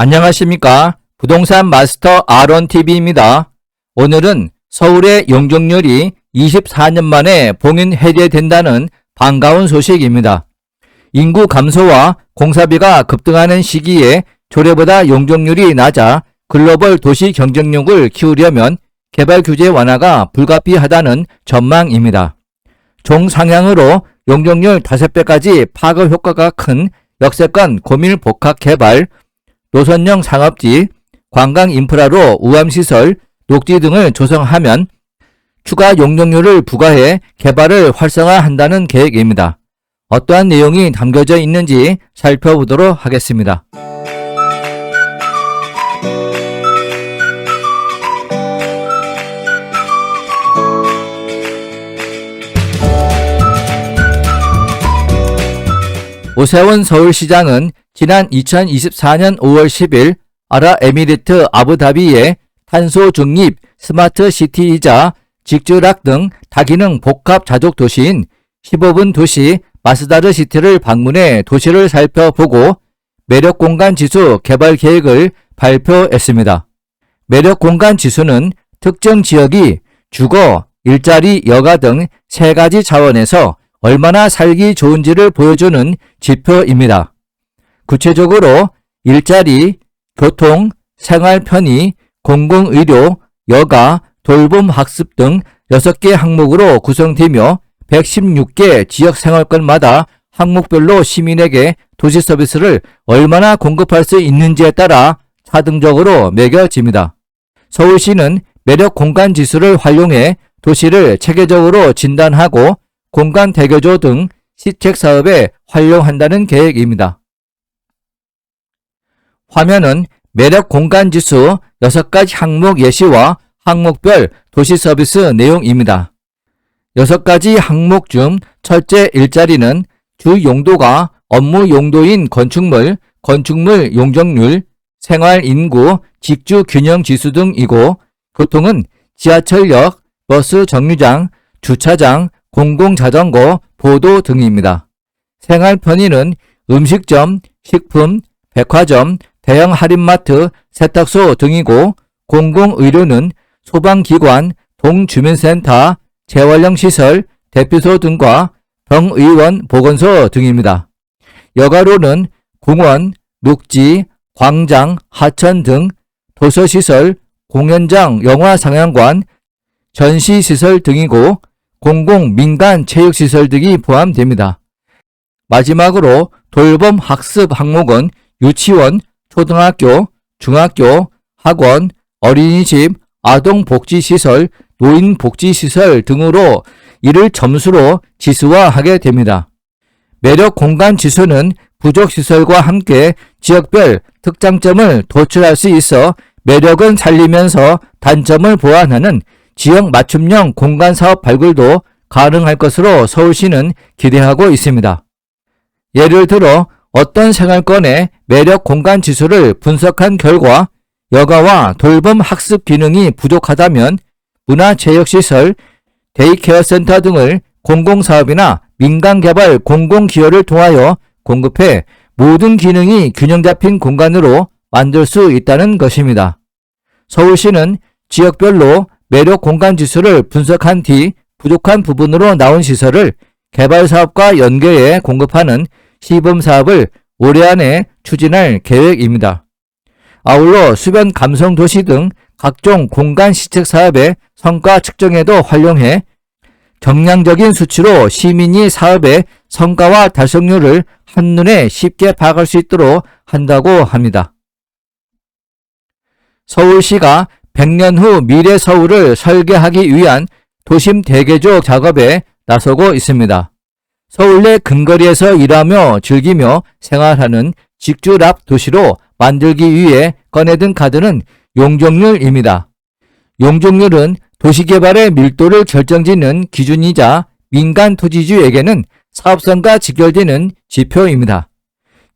안녕하십니까. 부동산 마스터 아론TV입니다. 오늘은 서울의 용적률이 24년 만에 봉인 해제된다는 반가운 소식입니다. 인구 감소와 공사비가 급등하는 시기에 조례보다 용적률이 낮아 글로벌 도시 경쟁력을 키우려면 개발 규제 완화가 불가피하다는 전망입니다. 종상향으로 용적률 5배까지 파급 효과가 큰 역세권 고밀 복합 개발, 노선형 상업지, 관광 인프라로 우암시설, 녹지 등을 조성하면 추가 용적률을 부과해 개발을 활성화한다는 계획입니다. 어떠한 내용이 담겨져 있는지 살펴보도록 하겠습니다. 오세훈 서울시장은 지난 2024년 5월 10일 아랍에미리트 아부다비의 탄소 중립 스마트 시티이자 직주락 등 다기능 복합 자족 도시인 15분 도시 마스다르 시티를 방문해 도시를 살펴보고 매력 공간 지수 개발 계획을 발표했습니다. 매력 공간 지수는 특정 지역이 주거, 일자리, 여가 등 3가지 차원에서 얼마나 살기 좋은지를 보여주는 지표입니다. 구체적으로 일자리, 교통, 생활 편의, 공공의료, 여가, 돌봄 학습 등 6개 항목으로 구성되며 116개 지역 생활권마다 항목별로 시민에게 도시 서비스를 얼마나 공급할 수 있는지에 따라 차등적으로 매겨집니다. 서울시는 매력 공간 지수를 활용해 도시를 체계적으로 진단하고 공간 대교조 등 시책 사업에 활용한다는 계획입니다. 화면은 매력 공간 지수 6가지 항목 예시와 항목별 도시 서비스 내용입니다. 6가지 항목 중 첫째 일자리는 주 용도가 업무 용도인 건축물, 건축물 용적률, 생활 인구, 직주 균형 지수 등이고, 교통은 지하철역, 버스 정류장, 주차장, 공공자전거, 보도 등입니다. 생활 편의는 음식점, 식품, 백화점, 대형 할인마트, 세탁소 등이고, 공공의료는 소방기관, 동주민센터, 재활용 시설, 대피소 등과 병의원 보건소 등입니다. 여가로는 공원, 녹지, 광장, 하천 등 도서시설, 공연장, 영화상영관, 전시시설 등이고, 공공 민간 체육시설 등이 포함됩니다. 마지막으로 돌봄 학습 항목은 유치원, 초등학교, 중학교, 학원, 어린이집, 아동복지시설, 노인복지시설 등으로 이를 점수로 지수화하게 됩니다. 매력 공간 지수는 부족시설과 함께 지역별 특장점을 도출할 수 있어 매력은 살리면서 단점을 보완하는 지역 맞춤형 공간 사업 발굴도 가능할 것으로 서울시는 기대하고 있습니다. 예를 들어 어떤 생활권의 매력 공간 지수를 분석한 결과 여가와 돌봄 학습 기능이 부족하다면 문화체육시설, 데이케어 센터 등을 공공사업이나 민간개발 공공기여를 통하여 공급해 모든 기능이 균형 잡힌 공간으로 만들 수 있다는 것입니다. 서울시는 지역별로 매력 공간 지수를 분석한 뒤 부족한 부분으로 나온 시설을 개발사업과 연계해 공급하는 시범사업을 올해 안에 추진할 계획입니다. 아울러 수변 감성 도시 등 각종 공간 시책 사업의 성과 측정에도 활용해 정량적인 수치로 시민이 사업의 성과와 달성률을 한눈에 쉽게 파악할 수 있도록 한다고 합니다. 서울시가 100년 후 미래 서울을 설계하기 위한 도심 대개조 작업에 나서고 있습니다. 서울 내 근거리에서 일하며 즐기며 생활하는 직주락 도시로 만들기 위해 꺼내든 카드는 용적률입니다. 용적률은 도시개발의 밀도를 결정짓는 기준이자 민간 토지주에게는 사업성과 직결되는 지표입니다.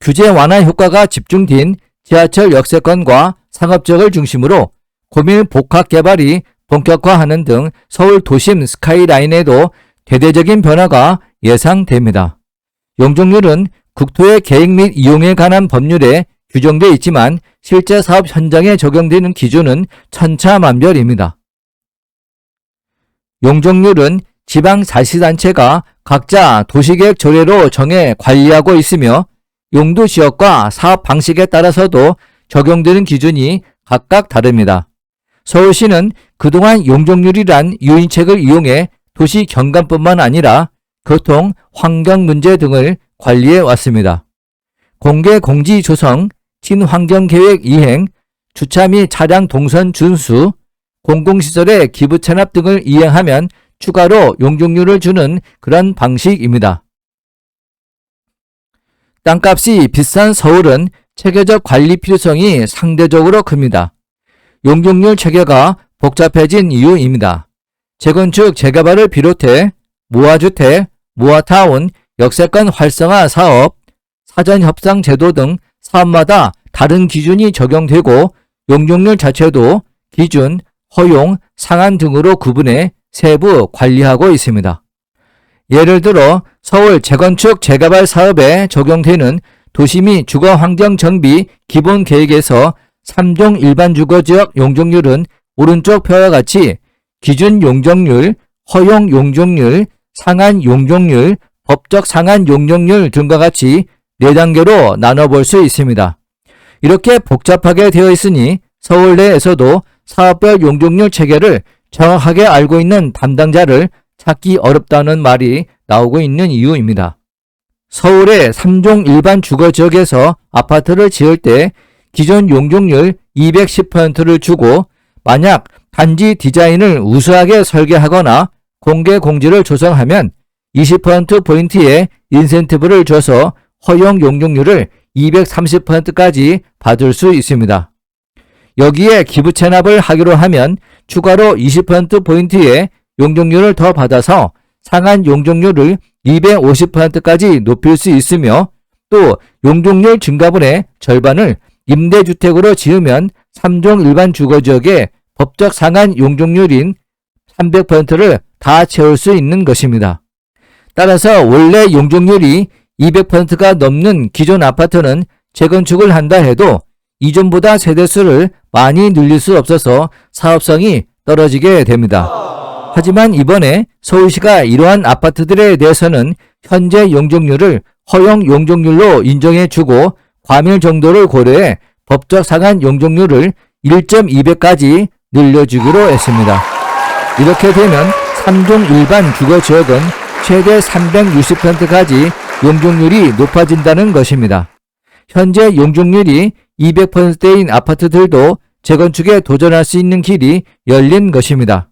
규제 완화 효과가 집중된 지하철 역세권과 상업지역을 중심으로 고밀 복합 개발이 본격화하는 등 서울 도심 스카이라인에도 대대적인 변화가 예상됩니다. 용적률은 국토의 계획 및 이용에 관한 법률에 규정되어 있지만 실제 사업 현장에 적용되는 기준은 천차만별입니다. 용적률은 지방자치단체가 각자 도시계획 조례로 정해 관리하고 있으며 용도 지역과 사업 방식에 따라서도 적용되는 기준이 각각 다릅니다. 서울시는 그동안 용적률이란 유인책을 이용해 도시 경관뿐만 아니라 교통, 환경 문제 등을 관리해 왔습니다. 공개 공지 조성, 친환경계획 이행, 주차 및 차량 동선 준수, 공공시설의 기부 체납 등을 이행하면 추가로 용적률을 주는 그런 방식입니다. 땅값이 비싼 서울은 체계적 관리 필요성이 상대적으로 큽니다. 용적률 체계가 복잡해진 이유입니다. 재건축 재개발을 비롯해 무화주택, 무화타운, 역세권 활성화 사업, 사전협상 제도 등 사업마다 다른 기준이 적용되고 용적률 자체도 기준, 허용, 상한 등으로 구분해 세부 관리하고 있습니다. 예를 들어 서울 재건축 재개발 사업에 적용되는 도시 및 주거환경 정비 기본계획에서 3종 일반 주거지역 용적률은 오른쪽 표와 같이 기준 용적률, 허용 용적률, 상한 용적률, 법적 상한 용적률 등과 같이 4단계로 나눠볼 수 있습니다. 이렇게 복잡하게 되어 있으니 서울 내에서도 사업별 용적률 체계를 정확하게 알고 있는 담당자를 찾기 어렵다는 말이 나오고 있는 이유입니다. 서울의 3종 일반 주거지역에서 아파트를 지을 때 기존 용적률 210%를 주고 만약 단지 디자인을 우수하게 설계하거나 공개 공지를 조성하면 20%포인트의 인센티브를 줘서 허용 용적률을 230%까지 받을 수 있습니다. 여기에 기부 체납을 하기로 하면 추가로 20%포인트의 용적률을 더 받아서 상한 용적률을 250%까지 높일 수 있으며 또 용적률 증가분의 절반을 임대주택으로 지으면 3종 일반 주거지역의 법적 상한 용적률인 300%를 다 채울 수 있는 것입니다. 따라서 원래 용적률이 200%가 넘는 기존 아파트는 재건축을 한다 해도 이전보다 세대수를 많이 늘릴 수 없어서 사업성이 떨어지게 됩니다. 하지만 이번에 서울시가 이러한 아파트들에 대해서는 현재 용적률을 허용 용적률로 인정해주고 과밀 정도를 고려해 법적 상한 용적률을 1.2배까지 늘려주기로 했습니다. 이렇게 되면 3종 일반 주거지역은 최대 360%까지 용적률이 높아진다는 것입니다. 현재 용적률이 200%대인 아파트들도 재건축에 도전할 수 있는 길이 열린 것입니다.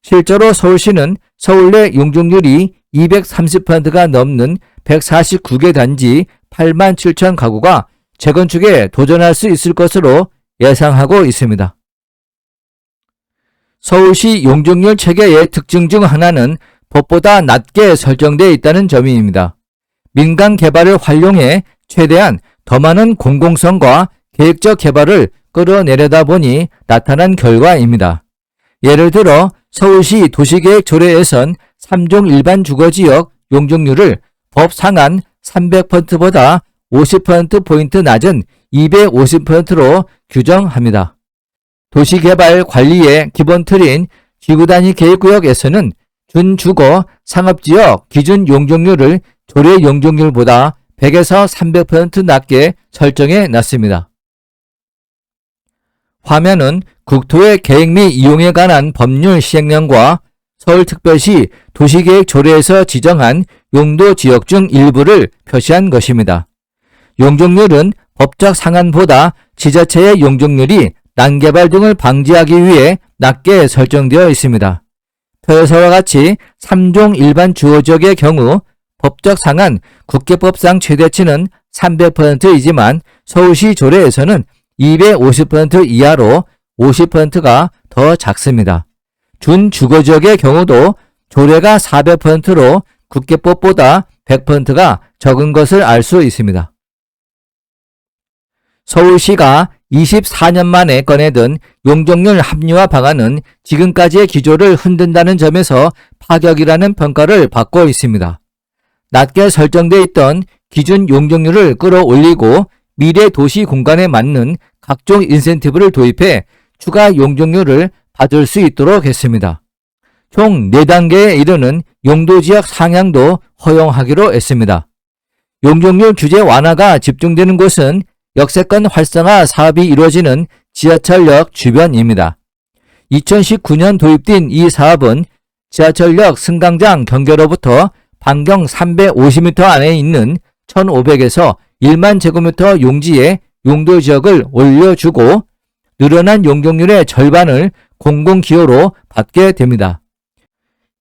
실제로 서울시는 서울 내 용적률이 230%가 넘는 149개 단지 8만 7천 가구가 재건축에 도전할 수 있을 것으로 예상하고 있습니다. 서울시 용적률 체계의 특징 중 하나는 법보다 낮게 설정되어 있다는 점입니다. 민간 개발을 활용해 최대한 더 많은 공공성과 계획적 개발을 끌어내려다 보니 나타난 결과입니다. 예를 들어 서울시 도시계획 조례에선 3종 일반 주거지역 용적률을 법 상한 300%보다 50%포인트 낮은 250%로 규정합니다. 도시개발 관리의 기본 틀인 지구단위 계획구역에서는 준주거 상업지역 기준 용적률을 조례 용적률보다 100에서 300% 낮게 설정해 놨습니다. 화면은 국토의 계획 및 이용에 관한 법률 시행령과 서울특별시 도시계획 조례에서 지정한 용도 지역 중 일부를 표시한 것입니다. 용적률은 법적 상한보다 지자체의 용적률이 난개발 등을 방지하기 위해 낮게 설정되어 있습니다. 표에서와 같이 3종 일반 주거지역의 경우 법적 상한 국계법상 최대치는 300%이지만 서울시 조례에서는 250% 이하로 50%가 더 작습니다. 준주거지역의 경우도 조례가 400%로 국계법보다 100%가 적은 것을 알 수 있습니다. 서울시가 24년 만에 꺼내든 용적률 합리화 방안은 지금까지의 기조를 흔든다는 점에서 파격이라는 평가를 받고 있습니다. 낮게 설정되어 있던 기준 용적률을 끌어올리고 미래 도시 공간에 맞는 각종 인센티브를 도입해 추가 용적률을 받을 수 있도록 했습니다. 총 4단계에 이르는 용도지역 상향도 허용하기로 했습니다. 용적률 규제 완화가 집중되는 곳은 역세권 활성화 사업이 이루어지는 지하철역 주변입니다. 2019년 도입된 이 사업은 지하철역 승강장 경계로부터 반경 350m 안에 있는 1,500에서 1만 제곱미터 용지의 용도지역을 올려주고 늘어난 용적률의 절반을 공공기여로 받게 됩니다.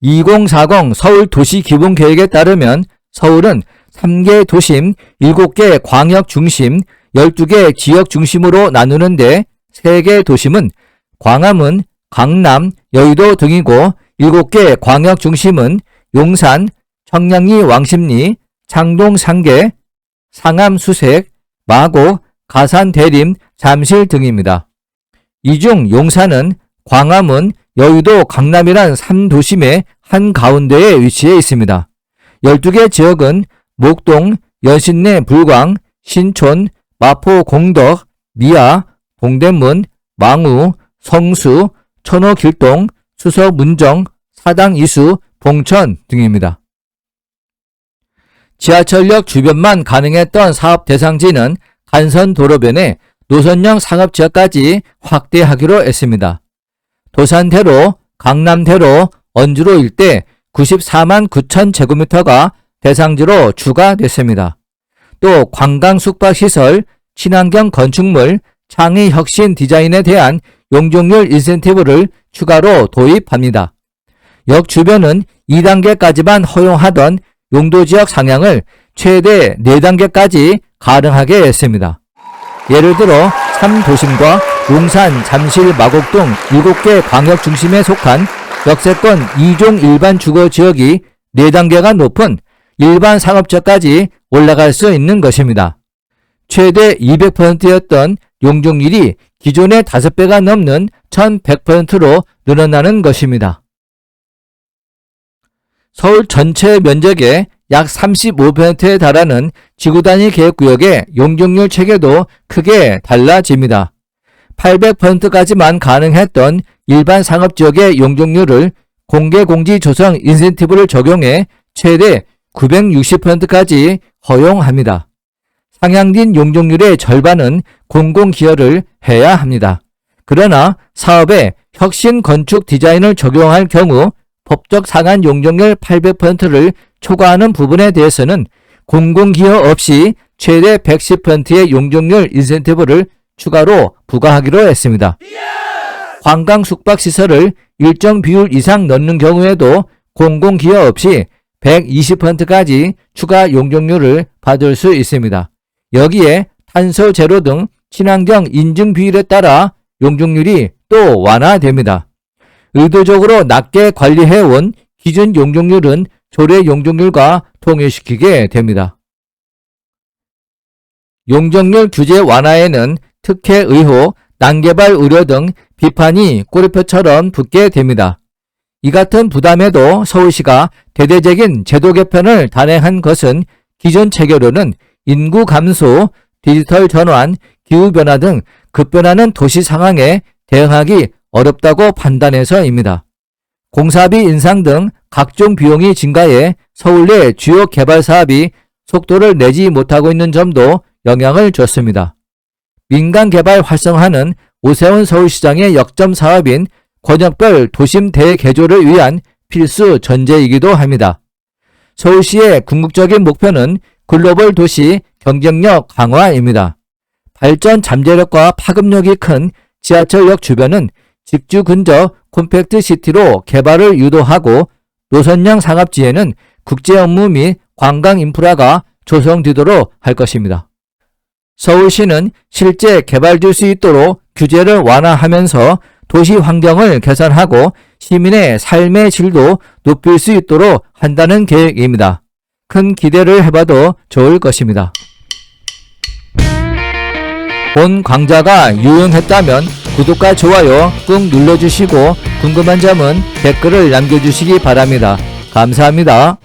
2040 서울도시기본계획에 따르면 서울은 3개 도심, 7개 광역 중심, 12개 지역 중심으로 나누는데 3개 도심은 광화문, 강남, 여의도 등이고 7개 광역 중심은 용산, 청량리 왕십리, 창동 상계, 상암 수색, 마곡, 가산 대림, 잠실 등입니다. 이 중 용산은 광화문, 여의도, 강남이란 3도심의 한가운데에 위치해 있습니다. 12개 지역은 목동, 여신내 불광, 신촌, 마포 공덕, 미아, 동대문, 망우, 성수, 천호 길동, 수서 문정, 사당 이수, 봉천 등입니다. 지하철역 주변만 가능했던 사업 대상지는 간선 도로변에 노선형 상업지역까지 확대하기로 했습니다. 도산대로, 강남대로, 언주로 일대 94만 9천 제곱미터가 대상지로 추가됐습니다. 또 관광 숙박시설, 친환경 건축물, 창의 혁신 디자인에 대한 용적률 인센티브를 추가로 도입합니다. 역 주변은 2단계까지만 허용하던 용도지역 상향을 최대 4단계까지 가능하게 했습니다. 예를 들어 3도심과 용산, 잠실, 마곡 등 7개 광역 중심에 속한 역세권 2종 일반 주거지역이 4단계가 높은 일반 상업지역까지 올라갈 수 있는 것입니다. 최대 200%였던 용적률이 기존의 5배가 넘는 1100%로 늘어나는 것입니다. 서울 전체 면적의 약 35%에 달하는 지구단위 계획구역의 용적률 체계도 크게 달라집니다. 800%까지만 가능했던 일반 상업지역의 용적률을 공개공지 조성 인센티브를 적용해 최대 960%까지 허용합니다. 상향된 용적률의 절반은 공공기여를 해야 합니다. 그러나 사업에 혁신 건축 디자인을 적용할 경우 법적 상한 용적률 800%를 초과하는 부분에 대해서는 공공기여 없이 최대 110%의 용적률 인센티브를 추가로 부과하기로 했습니다. 관광 숙박시설을 일정 비율 이상 넣는 경우에도 공공기여 없이 120%까지 추가 용적률을 받을 수 있습니다. 여기에 탄소 제로 등 친환경 인증 비율에 따라 용적률이 또 완화됩니다. 의도적으로 낮게 관리해온 기준 용적률은 조례 용적률과 통일시키게 됩니다. 용적률 규제 완화에는 특혜 의혹, 난개발 우려 등 비판이 꼬리표처럼 붙게 됩니다. 이 같은 부담에도 서울시가 대대적인 제도 개편을 단행한 것은 기존 체계로는 인구 감소, 디지털 전환, 기후변화 등 급변하는 도시 상황에 대응하기 어렵다고 판단해서입니다. 공사비 인상 등 각종 비용이 증가해 서울 내 주요 개발 사업이 속도를 내지 못하고 있는 점도 영향을 줬습니다. 민간 개발 활성화는 오세훈 서울시장의 역점 사업인 권역별 도심 대개조를 위한 필수 전제이기도 합니다. 서울시의 궁극적인 목표는 글로벌 도시 경쟁력 강화입니다. 발전 잠재력과 파급력이 큰 지하철역 주변은 직주 근접 콤팩트 시티로 개발을 유도하고 노선형 상업지에는 국제 업무 및 관광 인프라가 조성되도록 할 것입니다. 서울시는 실제 개발될 수 있도록 규제를 완화하면서 도시 환경을 개선하고 시민의 삶의 질도 높일 수 있도록 한다는 계획입니다. 큰 기대를 해봐도 좋을 것입니다. 본 강좌가 유용했다면 구독과 좋아요 꾹 눌러주시고 궁금한 점은 댓글을 남겨주시기 바랍니다. 감사합니다.